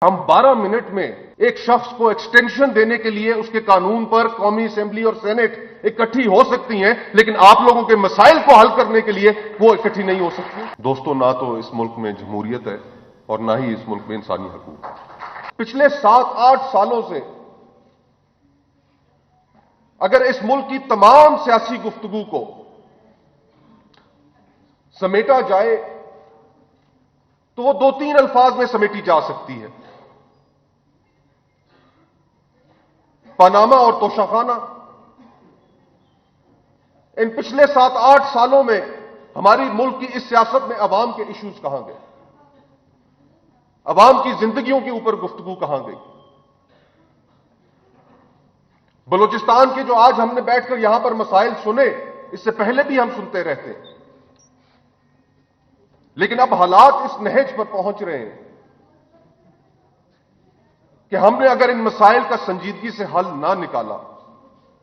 हम 12 मिनट में एक शख्स को एक्सटेंशन देने के लिए उसके कानून पर कौमी असेंबली और सेनेट इकट्ठी हो सकती हैं, लेकिन आप लोगों के मसाइल को हल करने के लिए वो इकट्ठी नहीं हो सकती। दोस्तों, ना तो इस मुल्क में जमहूरियत है और ना ही इस मुल्क में इंसानी हकूक है। पिछले 7-8 सालों से अगर इस मुल्क की तमाम सियासी गुफ्तगू को समेटा जाए तो वो 2-3 अल्फाज में समेटी जा सकती है: पनामा और तोशाखाना। इन पिछले 7-8 सालों में हमारी मुल्क की इस सियासत में अवाम के इश्यूज कहां गए, अवाम की जिंदगियों के ऊपर गुफ्तगू कहां गई। बलूचिस्तान के जो आज हमने बैठकर यहां पर मसाइल सुने, इससे पहले भी हम सुनते रहते हैं, लेकिन अब हालात इस नहज पर पहुंच रहे हैं कि हमने अगर इन मसाइल का संजीदगी से हल ना निकाला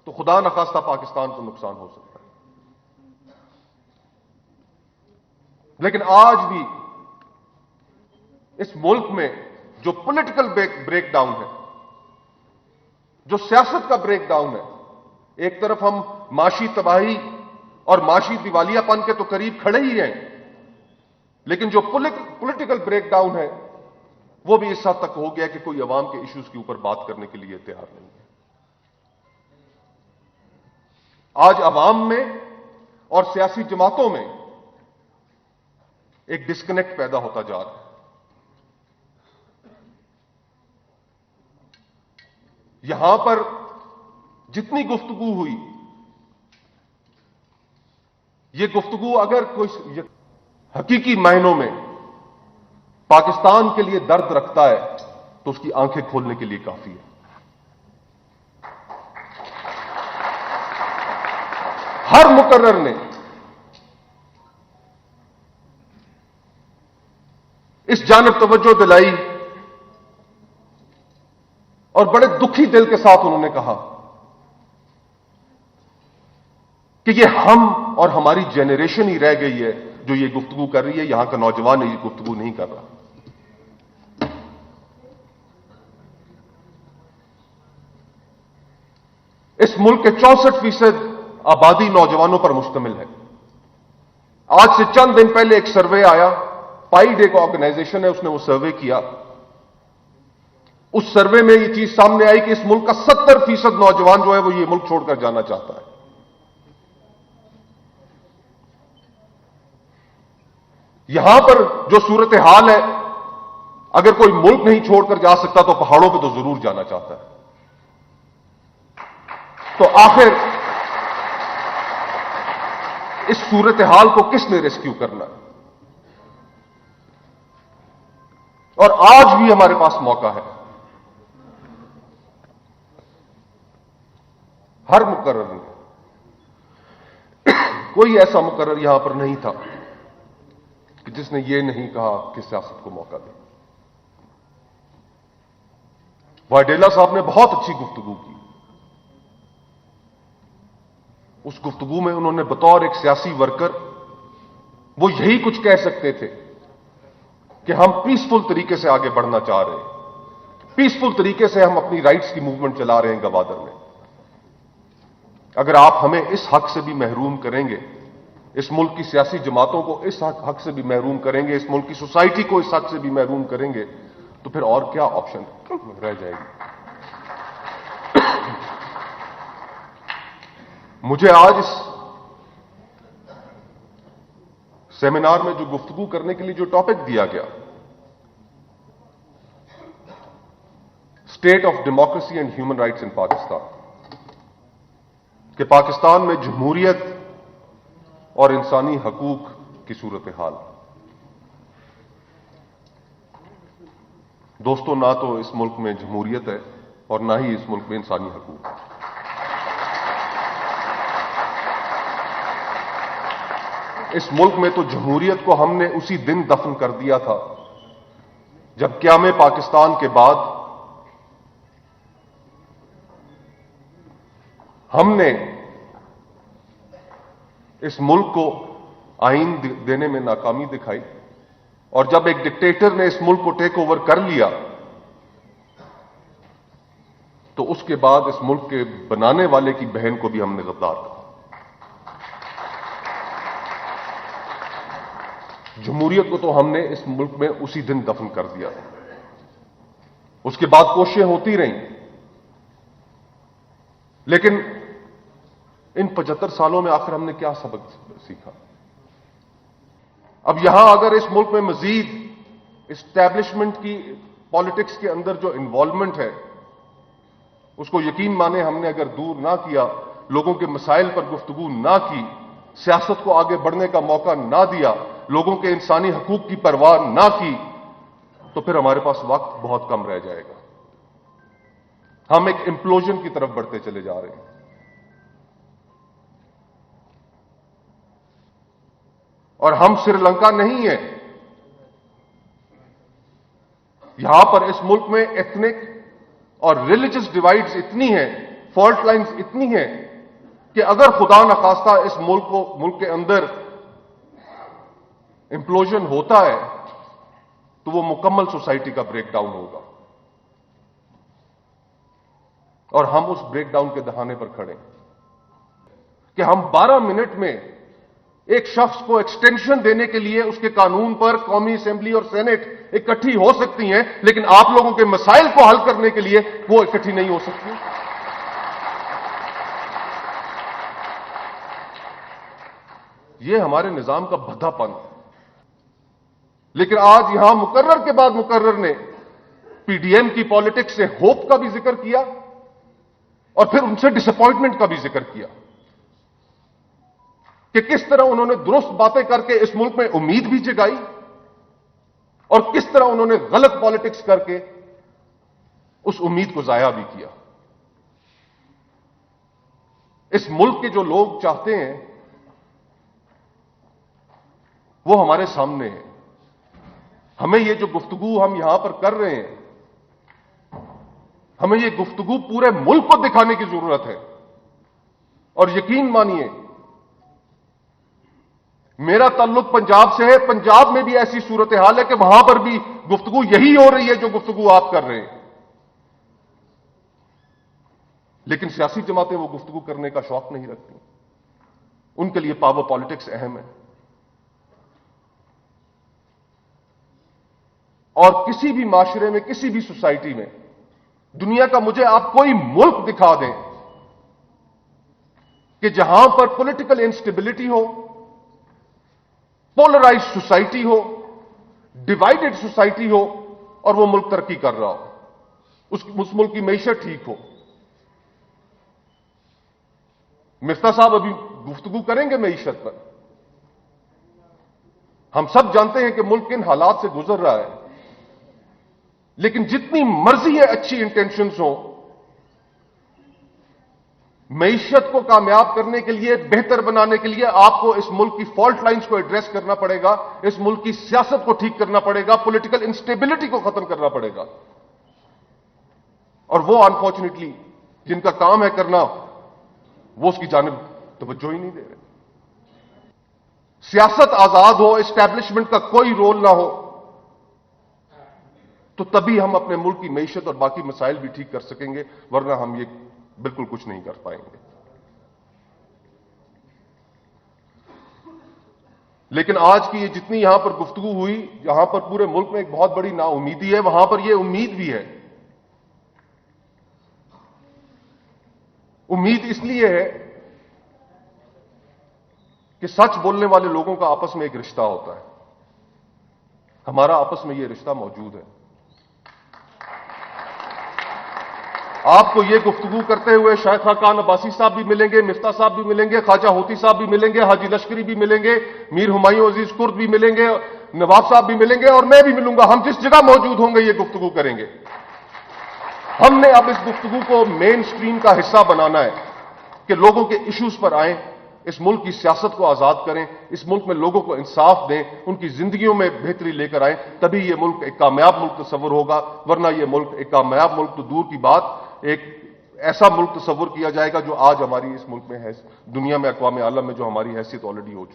तो खुदा न खास्ता पाकिस्तान को नुकसान हो सकता है। लेकिन आज भी इस मुल्क में जो पॉलिटिकल ब्रेकडाउन है, जो सियासत का ब्रेकडाउन है, एक तरफ हम माशी तबाही और माशी दिवालियापन के तो करीब खड़े ही हैं, लेकिन जो पॉलिटिकल ब्रेकडाउन है वो भी इस हद तक हो गया कि कोई अवाम के इश्यूज के ऊपर बात करने के लिए तैयार नहीं है। आज अवाम में और सियासी जमातों में एक डिस्कनेक्ट पैदा होता जा रहा है। यहां पर जितनी गुफ्तगू हुई, ये गुफ्तगू अगर कोई हकीकी मायनों में पाकिस्तान के लिए दर्द रखता है तो उसकी आंखें खोलने के लिए काफी है। हर मुकर्रर ने इस जानिब तवज्जो दिलाई और बड़े दुखी दिल के साथ उन्होंने कहा कि ये हम और हमारी जेनरेशन ही रह गई है जो ये गुफ्तगू कर रही है, यहां का नौजवान ये गुफ्तगू नहीं कर रहा। इस मुल्क के 64% आबादी नौजवानों पर मुश्तमिल है। आज से चंद दिन पहले एक सर्वे आया, पाई डे का ऑर्गेनाइजेशन है, उसने वो सर्वे किया। उस सर्वे में ये चीज सामने आई कि इस मुल्क का 70% नौजवान जो है वो ये मुल्क छोड़कर जाना चाहता है। यहां पर जो सूरत हाल है, अगर कोई मुल्क नहीं छोड़कर जा सकता तो पहाड़ों पे तो जरूर जाना चाहता है। तो आखिर इस सूरत हाल को किसने रेस्क्यू करना है? और आज भी हमारे पास मौका है। हर मुकर्रर ने, कोई ऐसा मुकर्रर यहां पर नहीं था कि जिसने यह नहीं कहा कि सियासत को मौका दे। वाडेला साहब ने बहुत अच्छी गुफ्तगू की। उस गुफ्तगू में उन्होंने बतौर एक सियासी वर्कर वो यही कुछ कह सकते थे कि हम पीसफुल तरीके से आगे बढ़ना चाह रहे हैं, पीसफुल तरीके से हम अपनी राइट्स की मूवमेंट चला रहे हैं गवादर में। अगर आप हमें इस हक से भी महरूम करेंगे, इस मुल्क की सियासी जमातों को इस हक से भी महरूम करेंगे, इस मुल्क की सोसाइटी को इस हक से भी महरूम करेंगे, तो फिर और क्या ऑप्शन रह जाएगी? मुझे आज इस सेमिनार में जो गुफ्तगू करने के लिए जो टॉपिक दिया गया, state of democracy and human rights in Pakistan, कि पाकिस्तान में जमहूरियत और इंसानी हकूक की सूरत हाल। दोस्तों, ना तो इस मुल्क में जमहूरियत है और ना ही इस मुल्क में इंसानी हकूक है। इस मुल्क में तो जमहूरियत को हमने उसी दिन दफन कर दिया था जब क़याम पाकिस्तान के बाद हमने इस मुल्क को आईन देने में नाकामी दिखाई, और जब एक डिक्टेटर ने इस मुल्क को टेक ओवर कर लिया तो उसके बाद इस मुल्क के बनाने वाले की बहन को भी हमने गद्दार कहा। जमहूरियत को तो हमने इस मुल्क में उसी दिन दफन कर दिया। उसके बाद कोशिशें होती रहीं, लेकिन इन 75 सालों में आखिर हमने क्या सबक सीखा? अब यहां अगर इस मुल्क में मजीद इस्टेब्लिशमेंट की पॉलिटिक्स के अंदर जो इन्वॉल्वमेंट है, उसको यकीन माने हमने अगर दूर ना किया, लोगों के मसाइल पर गुफ्तगू ना की, सियासत को आगे बढ़ने का मौका ना दिया, लोगों के इंसानी हकूक की परवाह ना की, तो फिर हमारे पास वक्त बहुत कम रह जाएगा। हम एक इंप्लोजन की तरफ बढ़ते चले जा रहे हैं। और हम श्रीलंका नहीं है। यहां पर इस मुल्क में एथनिक और रिलीजियस डिवाइड्स इतनी हैं, फॉल्ट लाइंस इतनी हैं कि अगर खुदा न खास्ता इस मुल्क के अंदर इंप्लोजन होता है तो वो मुकम्मल सोसाइटी का ब्रेकडाउन होगा। और हम उस ब्रेकडाउन के दहाने पर खड़े हैं कि हम 12 मिनट में एक शख्स को एक्सटेंशन देने के लिए उसके कानून पर कौमी असेंबली और सेनेट इकट्ठी हो सकती हैं, लेकिन आप लोगों के मसाइल को हल करने के लिए वो इकट्ठी नहीं हो सकती। ये हमारे निजाम का भद्दापन है। लेकिन आज यहां मुकर्रर के बाद मुकर्रर ने पीडीएम की पॉलिटिक्स से होप का भी जिक्र किया और फिर उनसे डिसअपॉइंटमेंट का भी जिक्र किया कि किस तरह उन्होंने दुरुस्त बातें करके इस मुल्क में उम्मीद भी जगाई और किस तरह उन्होंने गलत पॉलिटिक्स करके उस उम्मीद को जाया भी किया। इस मुल्क के जो लोग चाहते हैं वो हमारे सामने है। हमें ये जो गुफ्तगू हम यहां पर कर रहे हैं, हमें ये गुफ्तगू पूरे मुल्क को दिखाने की जरूरत है। और यकीन मानिए, मेरा ताल्लुक पंजाब से है। पंजाब में भी ऐसी सूरत हाल है कि वहां पर भी गुफ्तगू यही हो रही है जो गुफ्तगू आप कर रहे हैं। लेकिन सियासी जमातें वो गुफ्तगू करने का शौक नहीं रखती। उनके लिए पावर पॉलिटिक्स अहम है। और किसी भी माशरे में, किसी भी सोसाइटी में, दुनिया का मुझे आप कोई मुल्क दिखा दें कि जहां पर पॉलिटिकल इंस्टेबिलिटी हो, पोलराइज्ड सोसाइटी हो, डिवाइडेड सोसाइटी हो और वो मुल्क तरक्की कर रहा हो, उस मुल्क की मईशत ठीक हो। मिफ्ता साहब अभी गुफ्तगू करेंगे मईशत पर। हम सब जानते हैं कि मुल्क किन हालात से गुजर रहा है, लेकिन जितनी मर्जी है अच्छी इंटेंशंस हो, मईशत को कामयाब करने के लिए, बेहतर बनाने के लिए आपको इस मुल्क की फॉल्ट लाइंस को एड्रेस करना पड़ेगा, इस मुल्क की सियासत को ठीक करना पड़ेगा, पॉलिटिकल इंस्टेबिलिटी को खत्म करना पड़ेगा। और वो अनफॉर्चुनेटली जिनका काम है करना, वो उसकी जानिब तवज्जो ही नहीं दे रहे। सियासत आजाद हो, एस्टैब्लिशमेंट का कोई रोल ना हो, तो तभी हम अपने मुल्क की मईशत और बाकी मसाइल भी ठीक कर सकेंगे, वरना हम ये बिल्कुल कुछ नहीं कर पाएंगे। लेकिन आज की ये जितनी यहां पर गुफ्तगू हुई, यहां पर पूरे मुल्क में एक बहुत बड़ी नाउमीदी है, वहां पर ये उम्मीद भी है। उम्मीद इसलिए है कि सच बोलने वाले लोगों का आपस में एक रिश्ता होता है। हमारा आपस में ये रिश्ता मौजूद है। आपको ये गुफ्तगू करते हुए शायद खान अब्बासी साहब भी मिलेंगे, मिफ्ता साहब भी मिलेंगे, ख्वाजा होती साहब भी मिलेंगे, हाजी लश्करी भी मिलेंगे, मीर हुमायूं अजीज कुर्द भी मिलेंगे, नवाब साहब भी मिलेंगे और मैं भी मिलूंगा। हम जिस जगह मौजूद होंगे ये गुफ्तगू करेंगे। हमने अब इस गुफ्तगू को मेन स्ट्रीम का हिस्सा बनाना है कि लोगों के इश्यूज पर आएं, इस मुल्क की सियासत को आजाद करें, इस मुल्क में लोगों को इंसाफ दें, उनकी जिंदगियों में बेहतरी लेकर आएं, तभी ये मुल्क एक कामयाब मुल्क तस्वर होगा। वरना ये मुल्क एक कामयाब मुल्क तो दूर की बात, एक ऐसा मुल्क तस्वर किया जाएगा जो आज हमारी इस मुल्क में है, दुनिया में, अक़वाम आलम में जो हमारी हैसियत ऑलरेडी हो चुकी है।